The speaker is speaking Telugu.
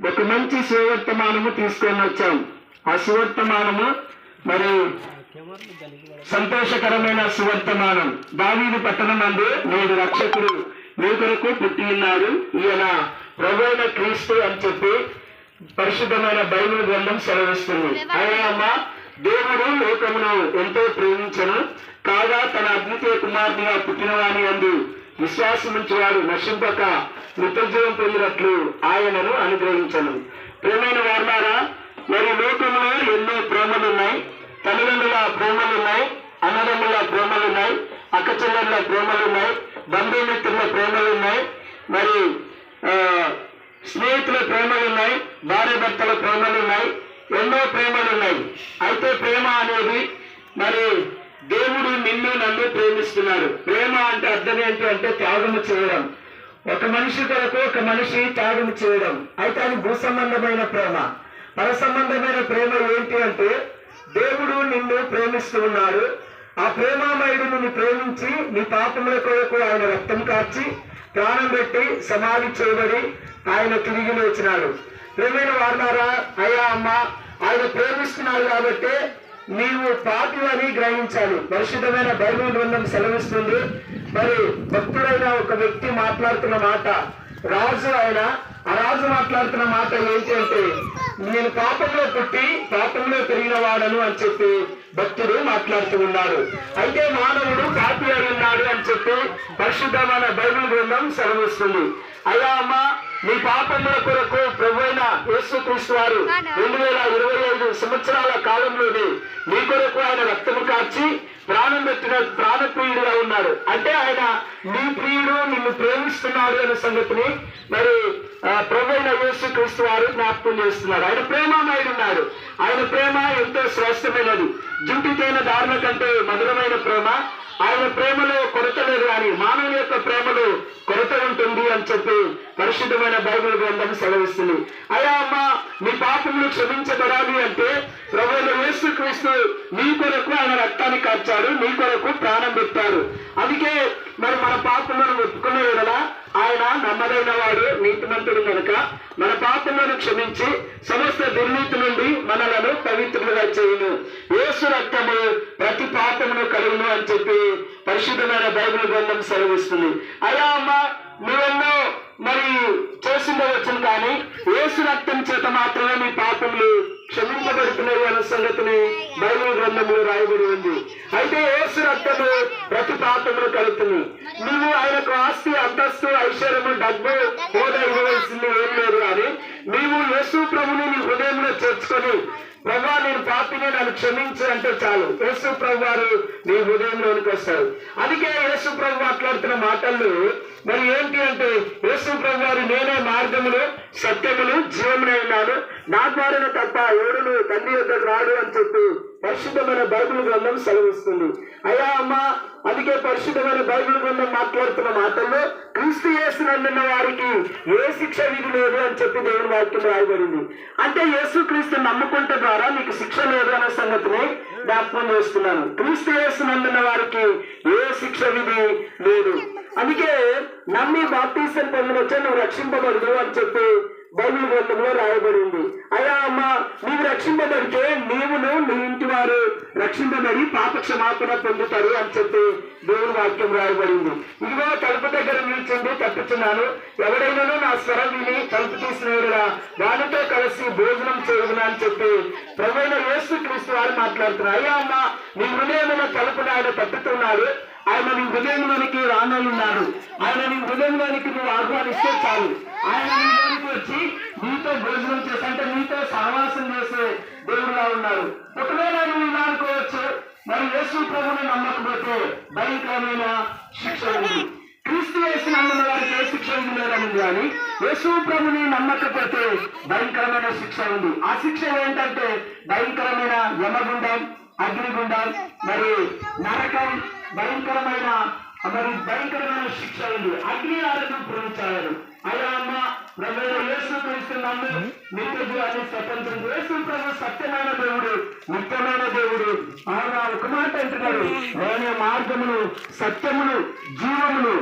ఒక మంచి సువర్తమానము తీసుకొని వచ్చాం. ఆ సువర్తమానము మరి సంతోషకరమైన సువర్తమానం. దావీదు పట్టణమందు నేడు రక్షకుడు మీ కొరకు పుట్టి ఉన్నాడు, ఈయన ప్రభువైన క్రీస్తు అని చెప్పి పరిశుద్ధమైన బైబిల్ గ్రంథం సెలవిస్తుంది. అయ్యమ్మ, దేవుడు లోకమును ఎంతో ప్రేమించను, కాగా తన అద్వితీయ కుమార్తెగా పుట్టిన వాని యందు విశ్వాసముంచి వారు నశింపక నిత్యజీవం పొందినట్లు ఆయనను అనుగ్రహించను. ప్రేమైన వారులారా, మరి లోకంలో ఎన్నో ప్రేమలున్నాయి. తల్లిదండ్రుల ప్రేమలున్నాయి, అన్నదమ్ముల ప్రేమలున్నాయి, అక్కచెల్లెళ్ళ ప్రేమలున్నాయి, బంధుమిత్రుల ప్రేమలున్నాయి, మరి స్నేహితుల ప్రేమలున్నాయి, భార్య భర్తల ప్రేమలున్నాయి, ఎన్నో ప్రేమలున్నాయి. అయితే ప్రేమ అనేది మరి దేవుడు నిన్ను నన్ను ప్రేమిస్తున్నాడు. ప్రేమ అంటే అర్థం ఏంటి అంటే త్యాగము చేయడం. ఒక మనిషి కొరకు ఒక మనిషి త్యాగం చేయడం. అయితే అది భూ సంబంధమైన ప్రేమ. పర సంబంధమైన ప్రేమ ఏంటి అంటే దేవుడు నిన్ను ప్రేమిస్తూ ఉన్నాడు. ఆ ప్రేమామయుడు నిన్ను ప్రేమించి నీ పాపముల కొరకు ఆయన రక్తం కార్చి ప్రాణం పెట్టి సమాధి చేయబడి ఆయన తిరిగి లేచినాడు. ప్రేమైన వారులారా, అయ్యా అమ్మ, ఆయన ప్రేమిస్తున్నాడు కాబట్టి నీవు పాపి అని గ్రహించాలి. పరిశుద్ధమైన బైబిల్ గ్రంథం సెలవిస్తుంది. మరి భక్తుడైన ఒక వ్యక్తి మాట్లాడుతున్న మాట, రాజు ఆయన, ఆ రాజు మాట్లాడుతున్న మాట ఏంటి అంటే నేను పాపంలో పుట్టి పాపంలో పెరిగిన వాడను అని చెప్పి భక్తుడు మాట్లాడుతూ ఉన్నాడు. అయితే మానవుడు పాపి అయి ఉన్నాడు అని చెప్పి పరిశుద్ధమైన బైబిల్ గ్రంథం సెలవిస్తుంది. అయ్యా అమ్మ, నీ పాపముల కొరకు ప్రభువైన యేసుక్రీస్తు వారు 2025 సంవత్సరాల కాలంలోనే నీ కొరకు ఆయన రక్తము కార్చి ప్రాణం పెట్టిన ప్రాణప్రియుడుగా ఉన్నాడు. అంటే ఆయన నీ ప్రియుడు, నిన్ను ప్రేమిస్తున్నాడు అనే సంగతిని మరి ప్రభువైన యేసుక్రీస్తు వారు జ్ఞాపకం చేస్తున్నారు. ఆయన ప్రేమమయుడు ఉన్నాడు. ఆయన ప్రేమ ఎంతో శ్రేష్టమైనది. జుంటితైన దారుల కంటే మధురమైన ప్రేమ. ఆయన ప్రేమలో కొరత లేదు, కానీ మానవుని యొక్క ప్రేమలో కొరత ఉంటుంది అని చెప్పి పరిశుద్ధమైన బైబిల్ గ్రంథం సెలవిస్తుంది. అయ్యా అమ్మ, నీ పాపములు క్షమించబడాలి అంటే ప్రభువైన యేసుక్రీస్తు నీ కొరకు ఆయన రక్తాన్ని కార్చాడు, నీ కొరకు ప్రాణం పెట్టాడు. అందుకే మరి మన పాపములను ఒప్పుకునే విధంగా ఆయన నమ్మదైన వాడు, నీతిమంతుడు కనుక మన పాపములను క్షమించి సమస్త దుర్నీతి నుండి మనలను పవిత్రులుగా చేయును. యేసు రక్తము ప్రతి పాపమును కలుగును అని చెప్పి పరిశుద్ధమైన బైబిల్ గ్రంథం సెలవిస్తుంది. అయ్యా అమ్మ, నువ్వెన్నో మరి చేసిండవచ్చును, కానీ యేసు రక్తం చేత మాత్రమే నీ పాపములు క్షమింపబడుతున్నాయి అనే సంగతిని బైబిల్ గ్రంథంలో రాయబడి ఉంది. అయితే యేసు రక్తము ప్రతి పాపమును కలుగుతుంది. నువ్వు ఆయనకు ఆస్తి, అంతస్తు, ఐశ్వర్యము, డబ్బు, హోదా ఇవ్వవలసింది ఏం లేదు, కానీ నీవు యేసు ప్రభుని నీ హృదయంలో చేర్చుకొని ప్రభా నేను పాపిని, నన్ను క్షమించు అంటే చాలు, యేసు ప్రభు వారు నీ హృదయంలోనికి వస్తారు. అందుకే యేసు ప్రభు మాట్లాడుతున్న మాటలు మరి ఏంటి అంటే యేసు ప్రభు వారు నేనే మార్గములు, సత్యములు, జీవమునే ఉన్నాను, నా ద్వారానే తప్ప ఎవడును తండ్రి యొద్దకు రాడు అని చెప్పి పరిశుద్ధమైన బైబిల్ గ్రంథం సెలవిస్తుంది. అయ్యా అమ్మ, అందుకే పరిశుద్ధమైన బైబిల్ గ్రంథం మాట్లాడుతున్న మాటల్లో క్రీస్తు యేసునందున్న వారికి ఏ శిక్ష విధి లేదు అని చెప్పి దేవుని వాక్యం రాయబడింది. అంటే యేసు క్రీస్తు నమ్ముకుంటే ద్వారా నీకు శిక్ష లేదు అనే సంగతిని జ్ఞాపకం చేస్తున్నాను. క్రీస్తు యేసునందున్న వారికి ఏ శిక్ష విధి లేదు. అందుకే నమ్మి బాప్తీసం పొందవచ్చే నువ్వు రక్షింపబడదు అని చెప్పి బైబిల్ గ్రంథంలో రాయబడింది. అయ్యా అమ్మ, నీవు రక్షింపబడితే నీవును నీ ఇంటి వారు రక్షింపబడి పాప క్షమాపణ పొందుతారు అని చెప్పి దేవుని వాక్యం రాయబడింది. ఇదిగో తలుపు దగ్గర నిల్చుండి తప్పుచున్నాను, ఎవడైనాను నా స్వరం విని తలుపు తీసిన వారితో కలిసి భోజనం చేయదునా అని చెప్పి ప్రభువైన యేసుక్రీస్తు వారు మాట్లాడుతున్నారు. అయ్యా అమ్మ, నీ హృదయమైన తలుపుని ఆయన తప్పుతున్నాడు. ఆయన నీ హృదయంలోనికి రానున్నాడు. ఆయన నీ హృదయంలోనికి నువ్వు ఆహ్వానిస్తే చాలు, ఆయన నీలోనికి వచ్చి నీతో భోజనం చేసి అంటే నీతో సహవాసం చేసే దేవుడుగా ఉన్నాడు. ఒకవేళ నువ్వు ఇలా అనుకోవచ్చు, మరి యేసు ప్రభుని నమ్మకపోతే భయంకరమైన శిక్ష ఉంది. క్రీస్తు యేసు నమ్మిన వారికి ఏ శిక్ష ఉంది లేదని, కానీ యేసు ప్రభుని నమ్మకపోతే భయంకరమైన శిక్ష ఉంది. ఆ శిక్ష ఏంటంటే భయంకరమైన యమగుండం, అగ్నిగుండం, మరి నరకం, భయంకరమైన శిక్ష ఉంది. అగ్ని ఆరోగ్యం ప్రేమించారు. అయ్యా అమ్మ, ప్రభువైన యేసుక్రీస్తు నమ్ము నిత్య జీవాన్ని స్వతంత్రం. యేసు ప్రభు సత్యమైన దేవుడు, నిత్యమైన దేవుడు. ఆయన ఒక మాట అంటున్నాడు, నేనే మార్గమును, సత్యమును, జీవమును.